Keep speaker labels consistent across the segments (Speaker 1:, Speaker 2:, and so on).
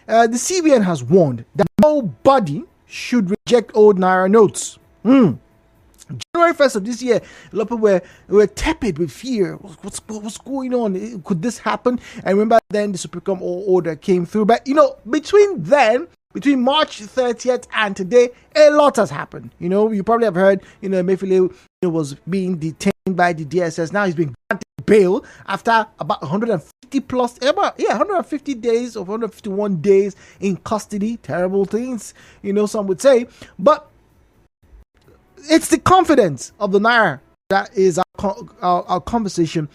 Speaker 1: the CBN has warned that nobody should reject old Naira notes. January 1st of this year, a lot of people were tepid with fear. What's going on? Could this happen? And remember, then the Supreme Court order came through. But, between March 30th and today, a lot has happened. You probably have heard, Emefiele was being detained by the DSS. Now he's been granted bail after about 150 days or 151 days in custody. Terrible things, some would say. But it's the confidence of the Naira that is our conversation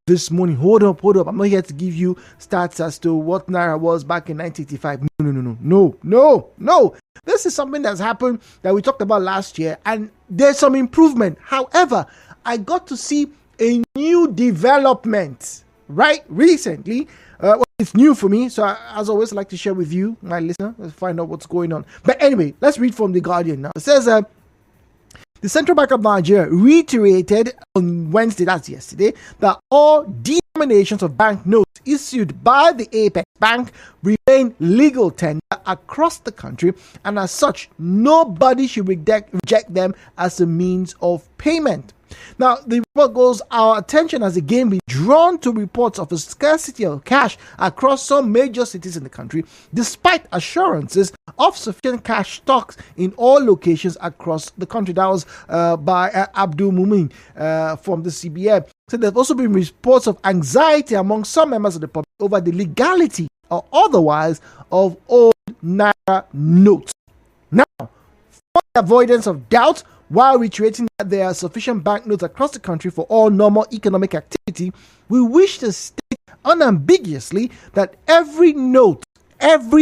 Speaker 1: this morning. Hold up. I'm not here to give you stats as to what Naira was back in 1985. No. This is something that's happened that we talked about last year, and there's some improvement. However, I got to see a new development right recently. It's new for me, so I, as always, like to share with you, my listener. Let's find out what's going on. But anyway, let's read from The Guardian now. It says, the Central Bank of Nigeria reiterated on Wednesday, that's yesterday, that all denominations of bank notes issued by the Apex Bank remain legal tender across the country, and as such, nobody should reject them as a means of payment. Now, the report goes, our attention has again been drawn to reports of a scarcity of cash across some major cities in the country, despite assurances of sufficient cash stocks in all locations across the country. That was by Abdul Mumin from the CBN. So there have also been reports of anxiety among some members of the public over the legality or otherwise of old Naira notes. Now, for the avoidance of doubt, while reiterating that there are sufficient banknotes across the country for all normal economic activity, we wish to state unambiguously that every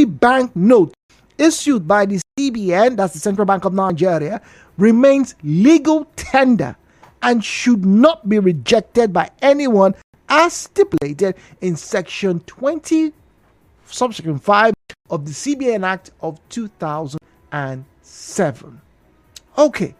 Speaker 1: bank note issued by the CBN, that's the Central Bank of Nigeria, remains legal tender and should not be rejected by anyone as stipulated in Section 20, subsection 5 of the CBN Act of 2007. Okay.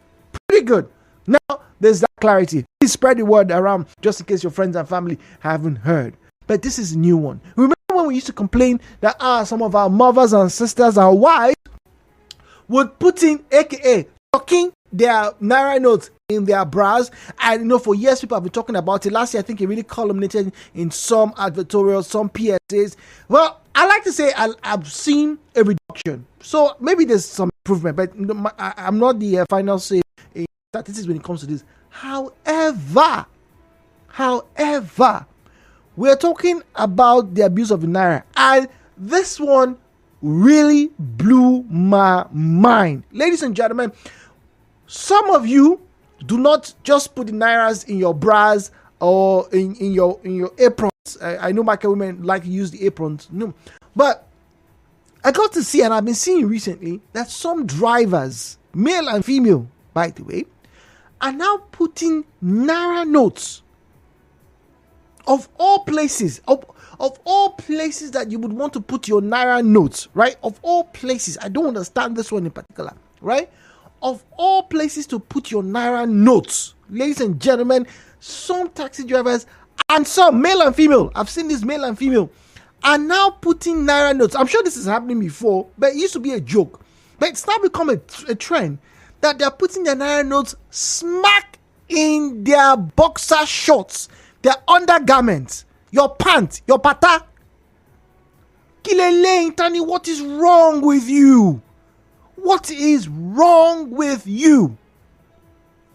Speaker 1: Pretty good. Now, there's that clarity. Please spread the word around just in case your friends and family haven't heard. But this is a new one. Remember when we used to complain that some of our mothers and sisters and wives would put in, aka, tucking their Naira notes in their bras? And for years people have been talking about it. Last year, I think it really culminated in some advertorials, some PSAs. Well, I like to say I've seen a reduction. So maybe there's some improvement, but I'm not the final say in statistics when it comes to this. However, we're talking about the abuse of the Naira, and this one really blew my mind. Ladies and gentlemen, some of you do not just put the Nairas in your bras or in your aprons. I know Michael women like to use the aprons. No, but I got to see, and I've been seeing recently, that some drivers, male and female, by the way, are now putting Naira notes of all places, of all places that you would want to put your Naira notes, right? Of all places, I don't understand this one in particular, right? Of all places to put your Naira notes, ladies and gentlemen, some taxi drivers and some male and female, I've seen this male and female, are now putting Naira notes. I'm sure this is happening before, but it used to be a joke. But it's now become a trend that they're putting their Naira notes smack in their boxer shorts, their undergarments, your pants, your pata. Kilele Intani, what is wrong with you? What is wrong with you?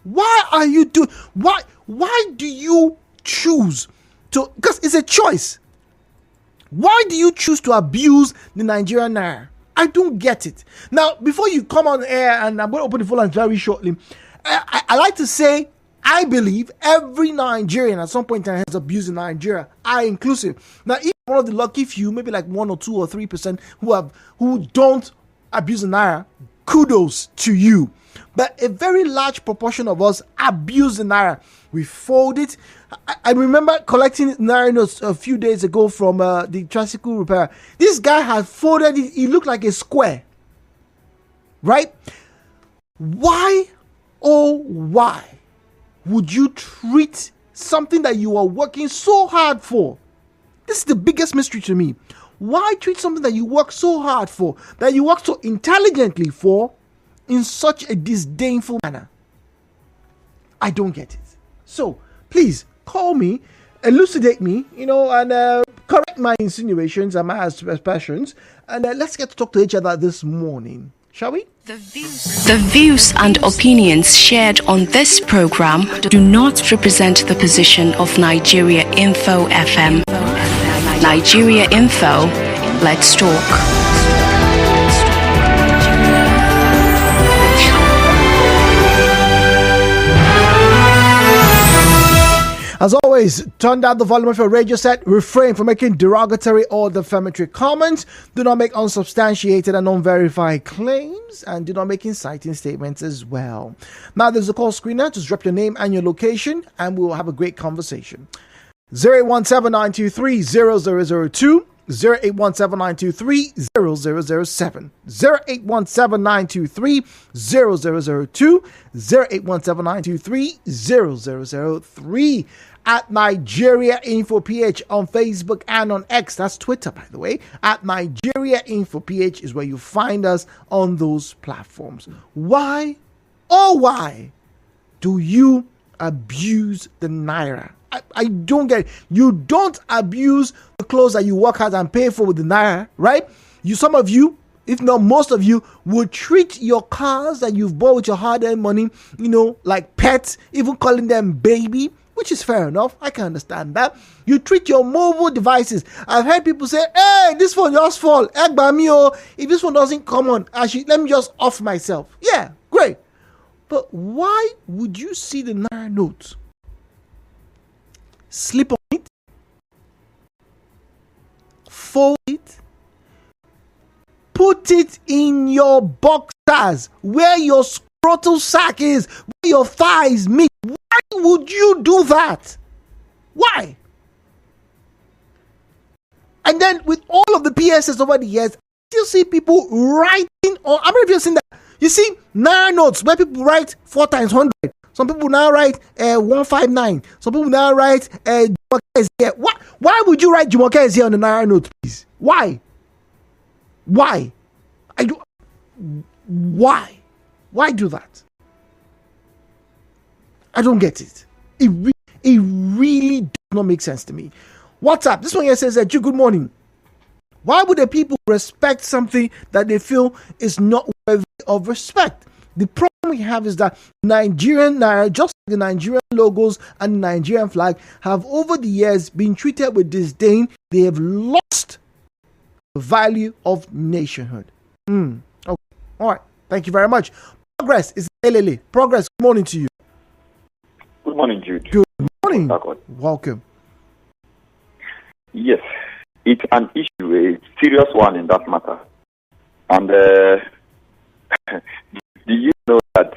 Speaker 1: Why are you doing? Why do you choose to? Because it's a choice. Why do you choose to abuse the Nigerian Naira? I don't get it. Now, before you come on air, and I'm going to open the phone lines very shortly, I like to say, I believe every Nigerian at some point in time has abused in Nigeria, I inclusive. Now, even one of the lucky few, maybe like 1 or 2 or 3% who don't abuse the Naira, kudos to you. But a very large proportion of us abuse the Naira. We fold it. I remember collecting Naira notes a few days ago from the tricycle repair. This guy had folded it. He looked like a square. Right? Why, oh why, would you treat something that you are working so hard for? This is the biggest mystery to me. Why treat something that you work so hard for, that you work so intelligently for, in such a disdainful manner? I don't get it. So please call me, elucidate me, and correct my insinuations and my aspersions, and let's get to talk to each other this morning, shall we?
Speaker 2: The views and opinions shared on this program do not represent the position of Nigeria Info FM. Nigeria Info, let's talk.
Speaker 1: As always, turn down the volume of your radio set, refrain from making derogatory or defamatory comments, do not make unsubstantiated and unverified claims, and do not make inciting statements as well. Now there's a call screener. Just drop your name and your location and we will have a great conversation. 08179230002, 08179230007, 08179230002, 08179230003. At Nigeria Info PH on Facebook and on X. That's Twitter, by the way. At Nigeria Info PH is where you find us on those platforms. Why, oh why, do you abuse the Naira? I don't get it. You don't abuse the clothes that you work hard and pay for with the Naira, right? Some of you, if not most of you, would treat your cars that you've bought with your hard-earned money, like pets, even calling them baby, which is fair enough. I can understand that. You treat your mobile devices. I've heard people say, hey, this phone just fall. If this one doesn't come on, actually, let me just off myself. Yeah, great. But why would you see the Naira note, slip on it, fold it, put it in your boxers, where your scrotal sack is, where your thighs meet? Why would you do that? Why? And then with all of the PSS over the years, I still see people writing, or how many of you have seen that? You see Naira notes where people write 4 times 100. Some people now write 159. Some people now write Jumoke is here. Why would you write Jumoke is here on the Naira note, please? Why? Why do that? I don't get it. It really does not make sense to me. What's up? This one here says that good morning. Why would the people respect something that they feel is not worthy of respect? The problem we have is that Nigerian Naira, just like the Nigerian logos and the Nigerian flag, have over the years been treated with disdain. They have lost the value of nationhood. Okay. All right. Thank you very much. Progress is Elele. Progress, good morning to you.
Speaker 3: Good morning, Jude.
Speaker 1: Good morning. Welcome.
Speaker 3: Yes, it's an issue, a serious one in that matter. And do you know that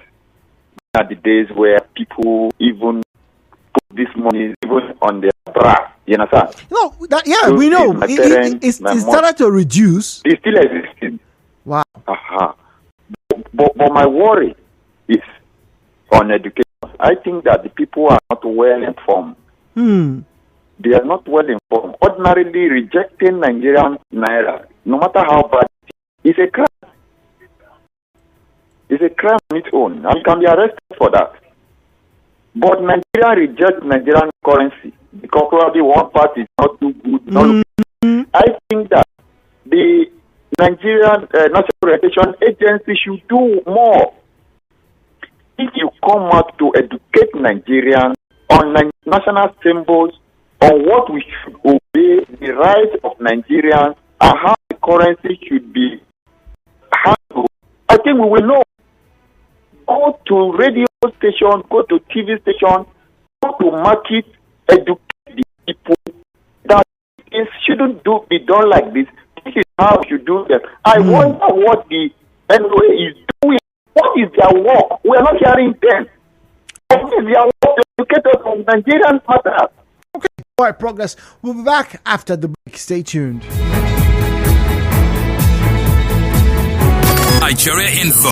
Speaker 3: there are the days where people even put this money even on their bra? You understand?
Speaker 1: No, we know. It's started to reduce.
Speaker 3: It's still existing.
Speaker 1: Wow.
Speaker 3: But my worry is on education. I think that the people are not well informed. They are not well informed. Ordinarily, rejecting Nigerian Naira, no matter how bad, is a crime. It's a crime on its own, and you can be arrested for that. But Nigeria rejects Nigerian currency because probably one part is not too good. I think that the Nigerian National Orientation Agency should do more. If you come out to educate Nigerians on national symbols, on what we should obey, the rights of Nigerians, and how the currency should be handled, I think we will know. Go to radio station, go to TV station, go to market, educate the people that it shouldn't be done like this. This is how you do them. I wonder what the NOA is doing. What is their work? We are not hearing them. What is their work to educate us on Nigerian matters?
Speaker 1: Okay, all right, Progress. We'll be back after the break. Stay tuned.
Speaker 4: Nigeria Info.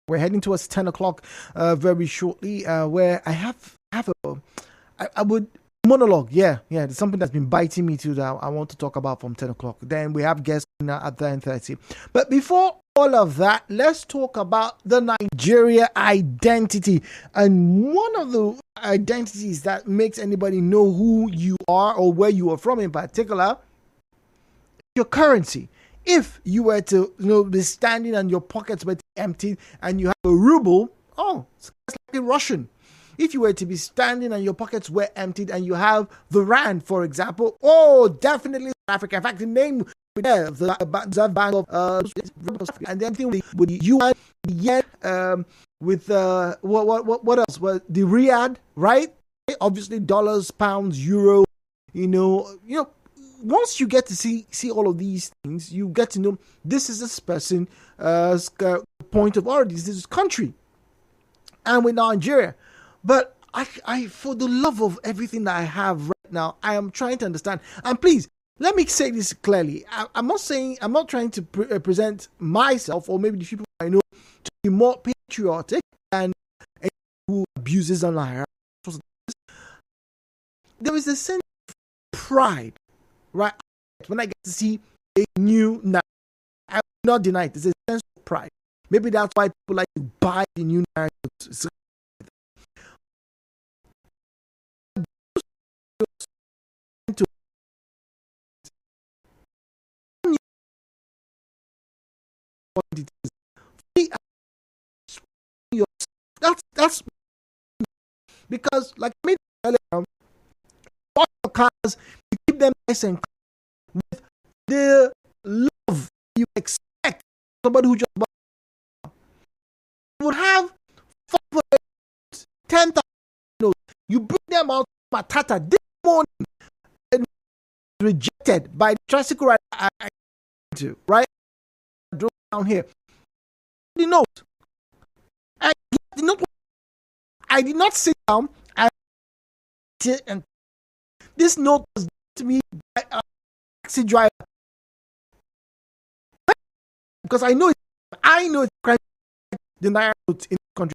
Speaker 1: We're heading towards 10 o'clock very shortly, where I have I would monologue. Yeah. There's something that's been biting me too that I want to talk about from 10 o'clock. Then we have guests at 10:30. But before all of that, let's talk about the Nigeria identity. And one of the identities that makes anybody know who you are or where you are from in particular, your currency. If you were to be standing and your pockets were empty and you have a ruble, it's like a Russian. If you were to be standing and your pockets were emptied and you have the rand, for example, definitely Africa. In fact, the name there, the Bank of and then everything with the yuan, the yen, with what else? Well, the Riyadh, right? Obviously, dollars, pounds, euro. Once you get to see all of these things, you get to know this is this person point of origin, this is country, and with Nigeria. But I, for the love of everything that I have right now, I am trying to understand. And please, let me say this clearly. I'm not trying to present myself or maybe the people I know to be more patriotic than anyone who abuses on Naira. There is a sense of pride, right? When I get to see a new Naira, I will not deny it. There's a sense of pride. Maybe that's why people like to buy the new Naira. That's because, like I made earlier, all your cars, you keep them nice and clean with the love you expect somebody who just bought. You would have 10,000 notes. You bring them out to Matata this morning and rejected by the tricycle rider I to, right? I drove down here. The note. I did not sit down and this note was given to me by a taxi driver because I know it's crime. The Naira notes in the country.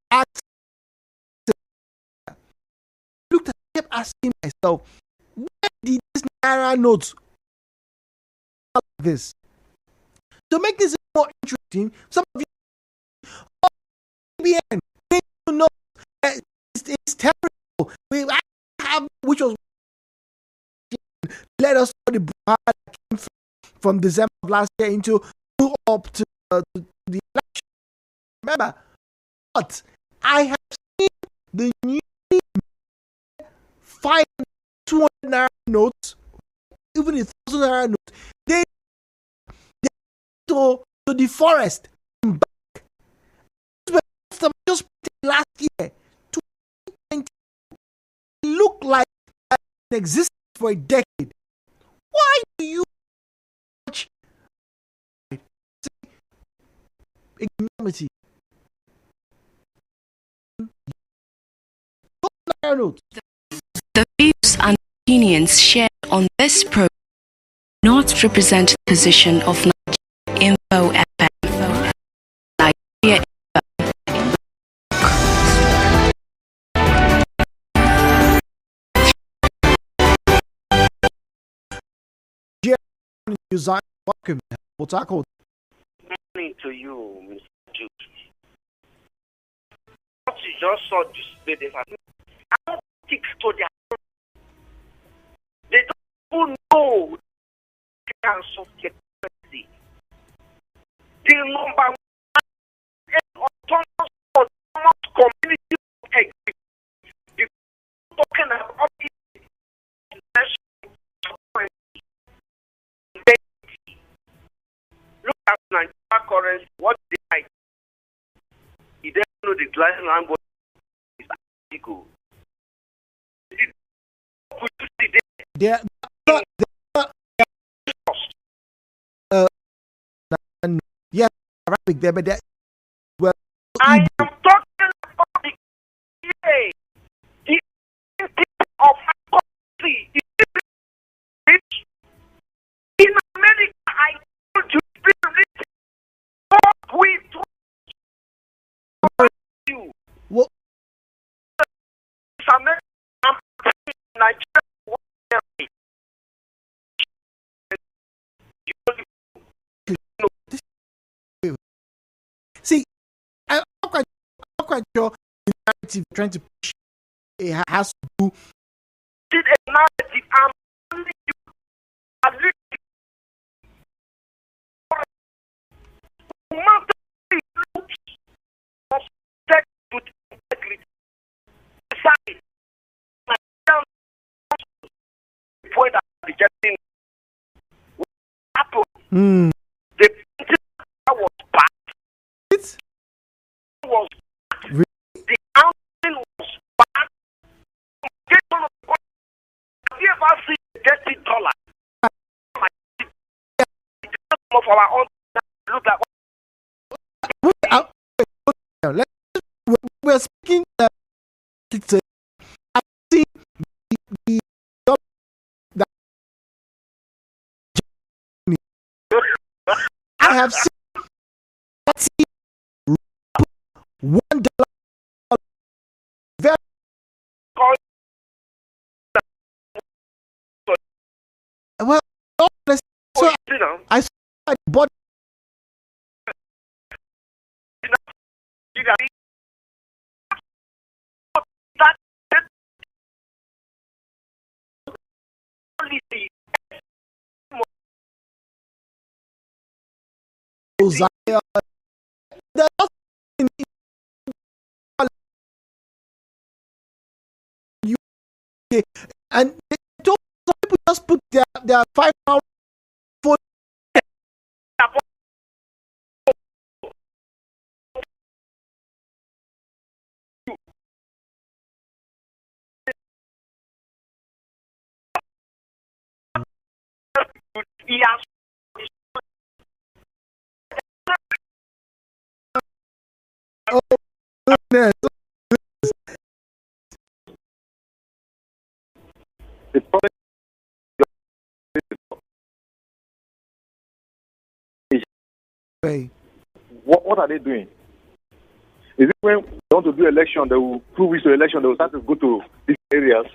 Speaker 1: I looked at it, kept asking myself, where did this Naira notes like this? To make this more interesting, some of you BN, they don't know it's terrible. We have, which was let us know the Buhari that came from December of last year into up to the election. Remember, but I have seen the new 200 Naira notes, even the 1,000 Naira notes. They to the forest and back. Just last year, 2020, looked like it existed for a decade. Why do you watch ignominy?
Speaker 2: The views and opinions shared on this program do not represent the position of Nigeria Info FM. Nigeria
Speaker 1: Info. Welcome. We'll tackle.
Speaker 4: Morning to you, Mr. Jude. What you just saw displayed, I don't stick to their. They don't know the chance of the currency. The number one autonomous community exist. If you're talking about it, look at Nigeria currency. What they like? You don't know the glass land, but it's illegal.
Speaker 1: Yeah, Arabic there, but well,
Speaker 4: I am talking about the of our country. In America, I told you, what we do America, Nigeria,
Speaker 1: see, I'm quite sure the narrative trying to push it has to do.
Speaker 4: Did a narrative? I'm telling you, at least to integrity. Decide. Point at rejecting what happened. The was bad.
Speaker 1: It
Speaker 4: Was bad. The counting was bad. Have you ever seen $30? Of our own look like
Speaker 1: we're speaking I've seen the job that I have seen $1 very well. So I saw my body. And they told some people just put their £5 for goodness.
Speaker 5: What are they doing? Is it when they want to do election, they will prove it to election, they will start to go to these areas?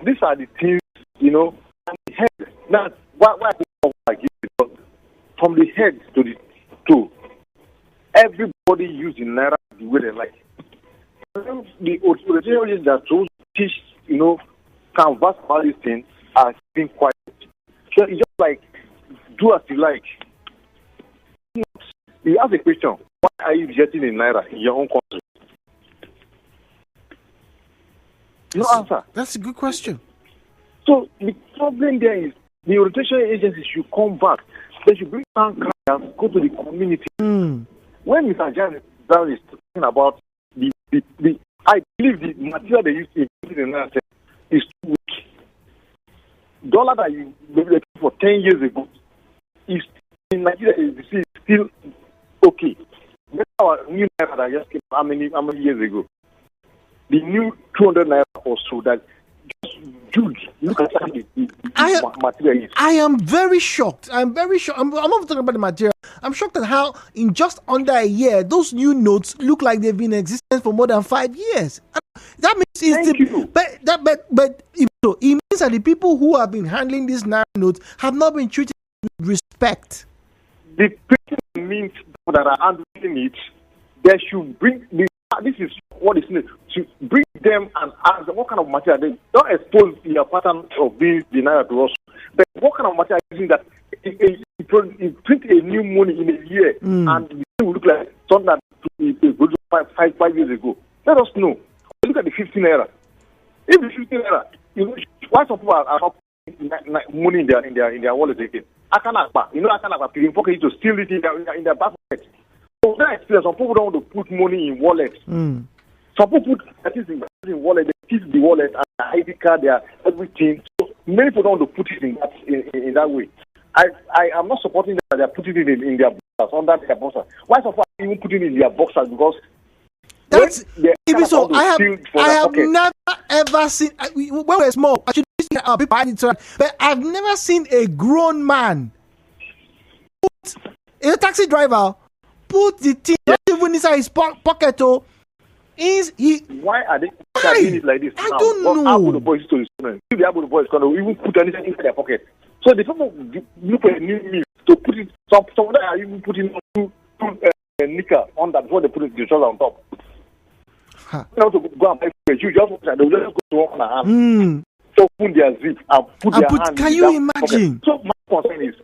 Speaker 5: These are the things, from the head. Now, why I think like this? Because from the head to the toe, everybody using Naira the way they like. The authorities that those teach, canvas all these things are being quiet. So it's just like, do as you like. You ask a question, why are you getting in Naira in your own country? No answer.
Speaker 1: That's a good question.
Speaker 5: So the problem there is the orientation agency should come back. They should bring down crowds, go to the community. When Mr. Jan is talking about the I believe the material they use in Naira is too weak. Dollar that you maybe for 10 years ago is in Nigeria is still okay. That's our new Naira that just came how many years ago. The new 200 Naira or so that just huge. Look at the material is.
Speaker 1: I am very shocked. I'm not talking about the material. I'm shocked at how in just under a year those new notes look like they've been in existence for more than 5 years. That means it means that the people who have been handling these Naira notes have not been treated with respect.
Speaker 5: The people means that are handling it, they should bring this is what is needed to bring them and ask them what kind of material they don't expose the pattern of being the Naira to us. But what kind of material is using that it print a new money in a year and it will look like something that it was 5 years ago. Let us know. Look at the 15 Naira. If the 15 Naira, why some people are not putting money in their wallet again? Akanakpa, people pocket to steal it in their back pocket. So that experience, some people don't want to put money in wallet. Some people put things in wallet, they keep the wallet and the ID card, their everything. So many people don't want to put it in that way. I am not supporting that they are putting it in their boxers, under their boxers. Why some people are even putting it in their boxers? Because
Speaker 1: that's so. I have never ever seen when we're small. I should people had it, but I've never seen a grown man put a taxi driver put the thing not even inside his pocket Is he?
Speaker 5: Why are they doing it like this?
Speaker 1: I
Speaker 5: now?
Speaker 1: don't know.
Speaker 5: How would the boys to the students? If the Abu boys gonna even put anything in their pocket. So the people look at a new meal to put it. Some of them are even putting two knicker on that before they put the trouser on top. Now to go and buy food, you just they will just go to work on their hand. So open their zip and put their hand.
Speaker 1: Can you imagine?
Speaker 5: Pocket. So my concern is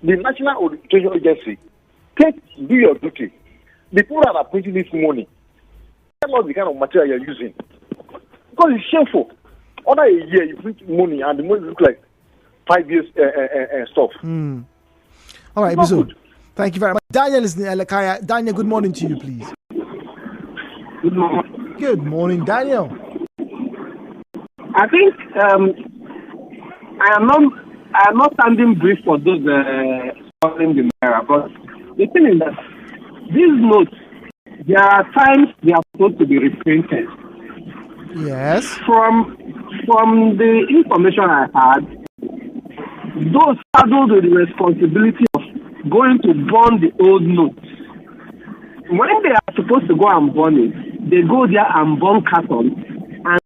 Speaker 5: the National Orientation Agency. Do your duty. The people that are printing this money, tell us the kind of material you're using. Because it's shameful. Under a year, you print money and the money looks like 5 years stuff.
Speaker 1: All right, Bizu. Thank you very much. Daniel is in Elekaya. Daniel, good morning to you, please.
Speaker 6: Good morning.
Speaker 1: Good morning, Daniel.
Speaker 6: I think I am not standing brief for those calling the Naira, but the thing is that these notes, there are times they are supposed to be reprinted.
Speaker 1: Yes.
Speaker 6: From the information I had, those saddled with the responsibility of going to burn the old notes. When they are supposed to go and burn it, they go there and burn cartons and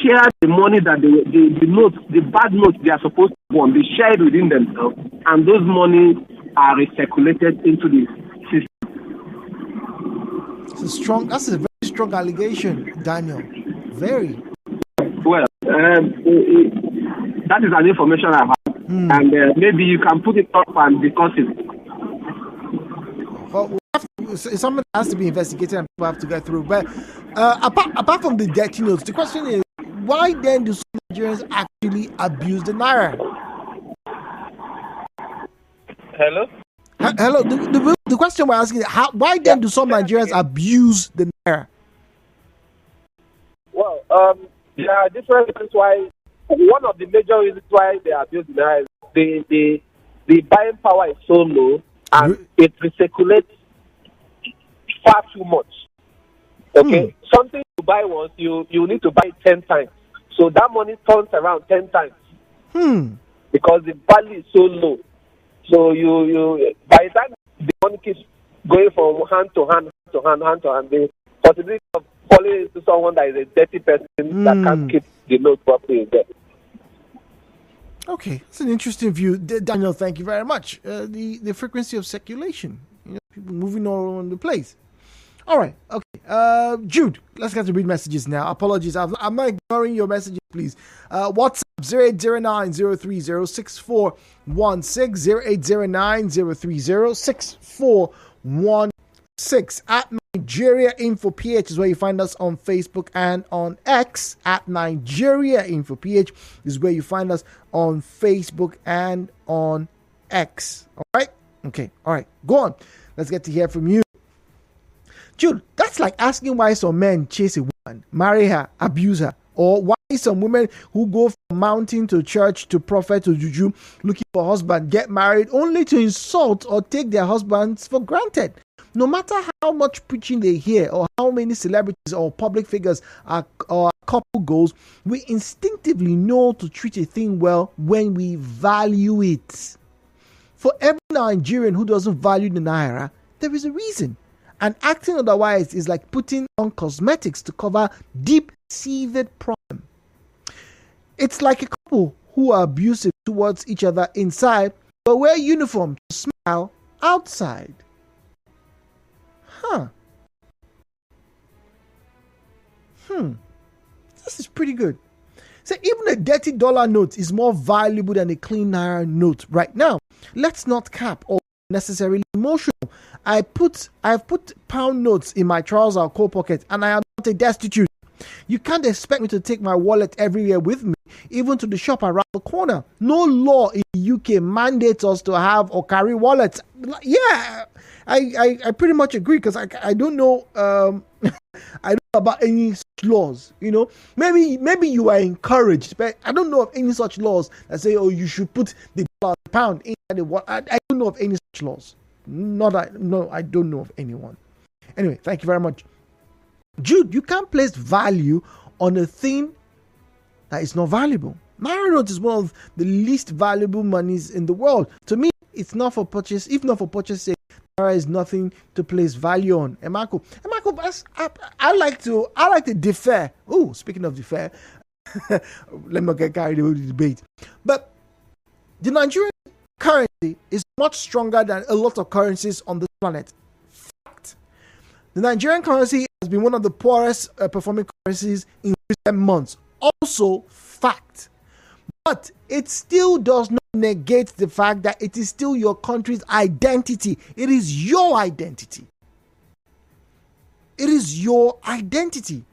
Speaker 6: share the money that the notes, the bad notes they are supposed to burn. They share it within themselves, and those money are recirculated into the system.
Speaker 1: That's a very strong allegation, Daniel. Very.
Speaker 6: Well, that is an information I have, and maybe you can put it up and discuss it.
Speaker 1: Well, it's something that has to be investigated and people have to get through. But apart from the dirty notes, the question is, why then do some Nigerians actually abuse the Naira?
Speaker 6: Hello?
Speaker 1: Hello. The question we're asking is, why then do some Nigerians abuse the Naira?
Speaker 7: Well, there are different reasons why. One of the major reasons why they abuse the Naira is the buying power is so low and it recirculates far too much. Okay, something you buy once, you need to buy it 10 times. So that money turns around 10 times. Because the value is so low. So you by the time the money keeps going from hand to hand, the possibility of falling into someone that is a dirty person that can't keep the note properly is there.
Speaker 1: Okay, it's an interesting view, Daniel. Thank you very much. The frequency of circulation, people moving all around the place. All right, okay. Jude, let's get to read messages now. Apologies, I'm not ignoring your messages, please. WhatsApp 0809-030-6416, 0809-030-6416. At Nigeria Info PH is where you find us on Facebook and on X. At Nigeria Info PH is where you find us on Facebook and on X. All right? Okay, all right. Go on. Let's get to hear from you. Jude, that's like asking why some men chase a woman, marry her, abuse her, or why some women who go from mountain to church to prophet to juju looking for a husband get married only to insult or take their husbands for granted. No matter how much preaching they hear or how many celebrities or public figures a couple goes, we instinctively know to treat a thing well when we value it. For every Nigerian who doesn't value the Naira, there is a reason. And acting otherwise is like putting on cosmetics to cover deep-seated problem. It's like a couple who are abusive towards each other inside, but wear uniform to smile outside. This is pretty good. So even a dirty dollar note is more valuable than a clean Naira note right now. Let's not cap or necessarily emotional. I've put pound notes in my trouser or coat pocket, and I am not a destitute. You can't expect me to take my wallet everywhere with me, even to the shop around the corner. No law in the UK mandates us to have or carry wallets. Yeah, I pretty much agree, because I don't know I don't know about any such laws. Maybe you are encouraged, but I don't know of any such laws that say, oh, you should put the pound inside the wallet. I don't know of any such laws. I don't know of anyone. Anyway, thank you very much. Jude, you can't place value on a thing that is not valuable. Naira note is one of the least valuable monies in the world. To me, it's not for purchase. If not for purchase sake, Naira is nothing to place value on. Emako, I like to defer. Oh, speaking of defer, let me not get carried away with the debate. But the Nigerian currency is much stronger than a lot of currencies on this planet. Fact. The Nigerian currency has been one of the poorest performing currencies in recent months. Also, fact. But it still does not negate the fact that it is still your country's identity. It is your identity. It is your identity.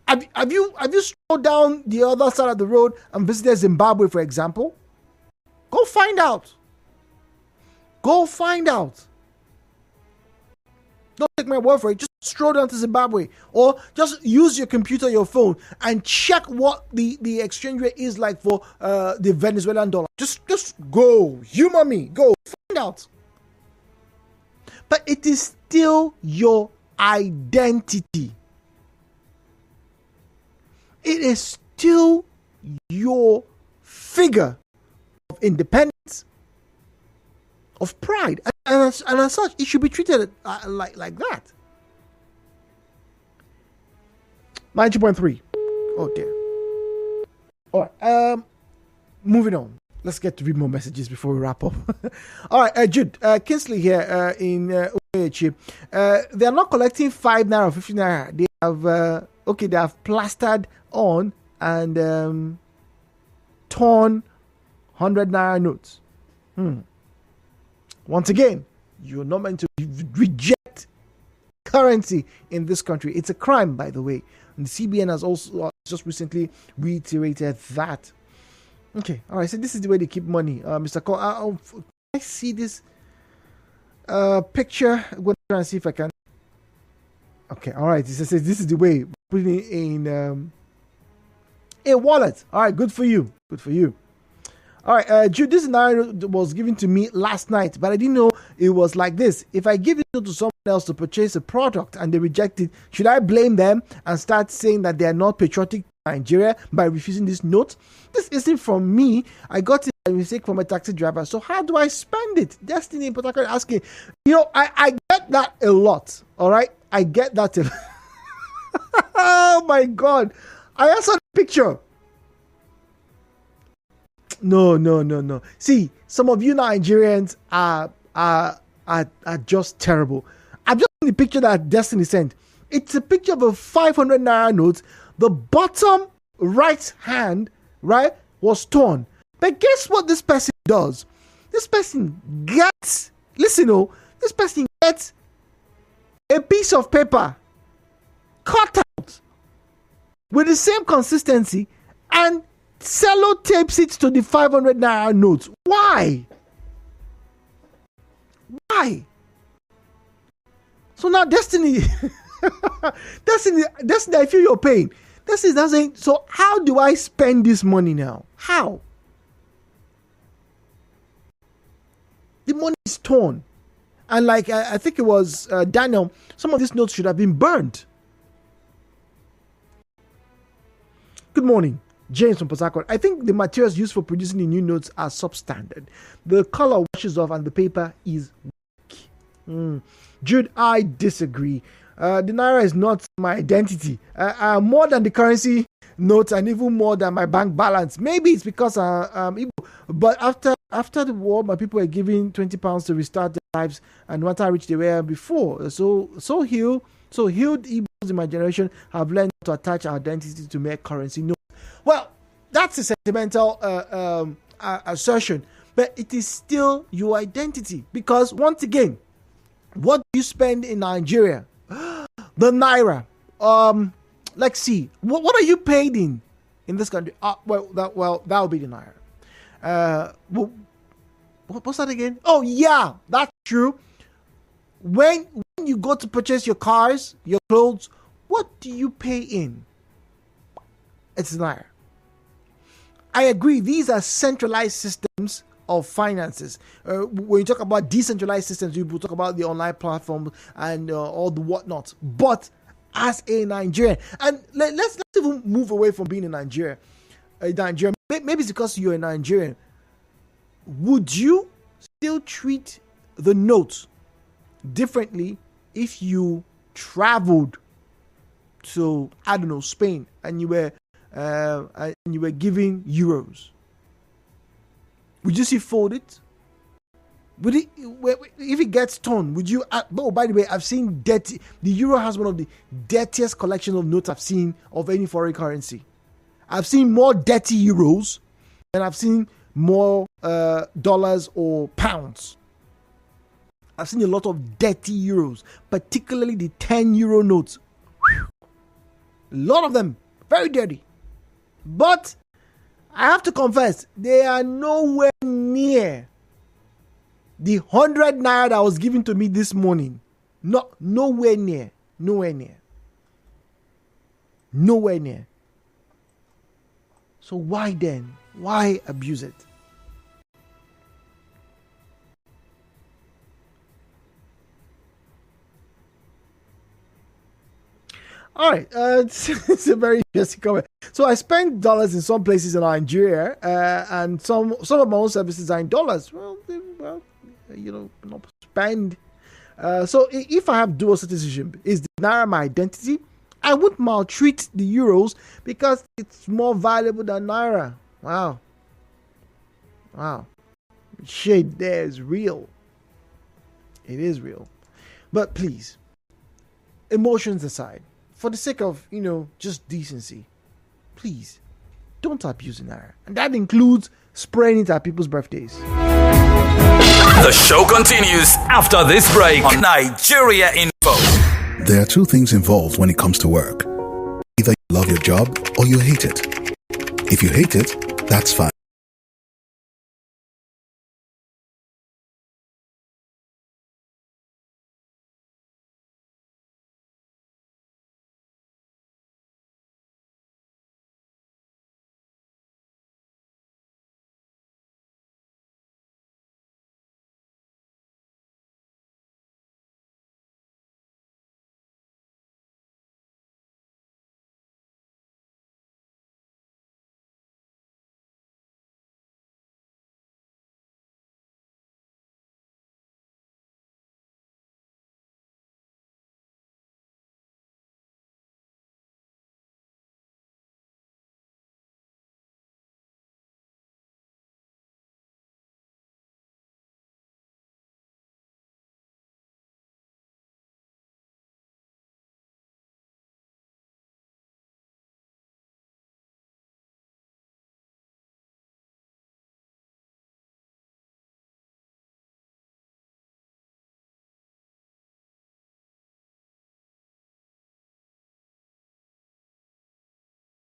Speaker 1: Have you strolled down the other side of the road and visited Zimbabwe, for example? Go find out. Go find out. Don't take my word for it. Just stroll down to Zimbabwe, or just use your computer, your phone, and check what the exchange rate is like for the Venezuelan dollar. Just go, humor me, go find out. But it is still your identity. It is still your figure of independence, of pride, and as such, it should be treated like that. 90.3. Oh dear. All right. Moving on. Let's get to read more messages before we wrap up. All right, Jude Kinsley here in Oyechi. They are not collecting 5 naira or 50 naira. They have they have plastered on and torn 100 naira notes. Once again, you're not meant to reject currency in this country. It's a crime, by the way. And the CBN has also just recently reiterated that. Okay, all right. So this is the way they keep money, Mr. Cole. I see this picture. I'm going to try and see if I can. Okay, all right. This is the way, putting it in a wallet. All right, good for you. Good for you. All right, Jude, this scenario was given to me last night, but I didn't know it was like this. If I give it to someone else to purchase a product and they reject it, should I blame them and start saying that they are not patriotic to Nigeria by refusing this note? This isn't from me. I got it by mistake from a taxi driver. So how do I spend it? Destiny in particular asking. I get that a lot. All right, I get that a lot. Oh my God! I saw the picture. No. See, some of you Nigerians are just terrible. I've just seen the picture that Destiny sent. It's a picture of a 500 naira note. The bottom right hand, right, was torn. But guess what this person does? This person gets, this person gets a piece of paper cut out with the same consistency and sellotapes it to the 500 naira note. Why? So now Destiny, I feel your pain. Destiny is saying, so how do I spend this money now? How? The money is torn. And like I think it was Daniel, some of these notes should have been burned. Good morning. James from Port Harcourt. I think the materials used for producing the new notes are substandard. The color washes off and the paper is weak. Jude, I disagree. The Naira is not my identity. More than the currency notes and even more than my bank balance. Maybe it's because I'm Igbo. But after the war, my people were giving £20 to restart their lives, and no matter how rich they were before. So healed Igbos in my generation have learned to attach our identity to mere currency notes. Well, that's a sentimental assertion, but it is still your identity, because once again, what do you spend in Nigeria? The Naira. Let's see. What are you paid in this country? That will be the Naira. What's that again? Oh yeah, that's true. When you go to purchase your cars, your clothes, what do you pay in? It's Naira. I agree, these are centralized systems of finances. When you talk about decentralized systems, you talk about the online platform and all the whatnot. But as a Nigerian, and let's even move away from being a Nigerian. Maybe it's because you're a Nigerian. Would you still treat the note differently if you traveled to, I don't know, Spain, and you were giving euros. Would you see folded? Would it, if it gets torn, would you? Oh, by the way, I've seen dirty. The euro has one of the dirtiest collection of notes I've seen of any foreign currency. I've seen more dirty euros than I've seen more dollars or pounds. I've seen a lot of dirty euros, particularly the 10 euro notes. Whew. A lot of them, very dirty. But I have to confess, they are nowhere near the 100 naira that was given to me this morning. Nowhere near. So why then? Why abuse it? All right, it's a very interesting comment. So I spend dollars in some places in Nigeria, and some of my own services are in dollars. Well, not spend. So if I have dual citizenship, is the Naira my identity? I would maltreat the euros because it's more valuable than Naira. Wow. Shade there is real. It is real. But please, emotions aside, for the sake of, just decency, please, don't abuse Naira. And that includes spraying it at people's birthdays.
Speaker 8: The show continues after this break on Nigeria Info.
Speaker 9: There are two things involved when it comes to work. Either you love your job or you hate it. If you hate it, that's fine.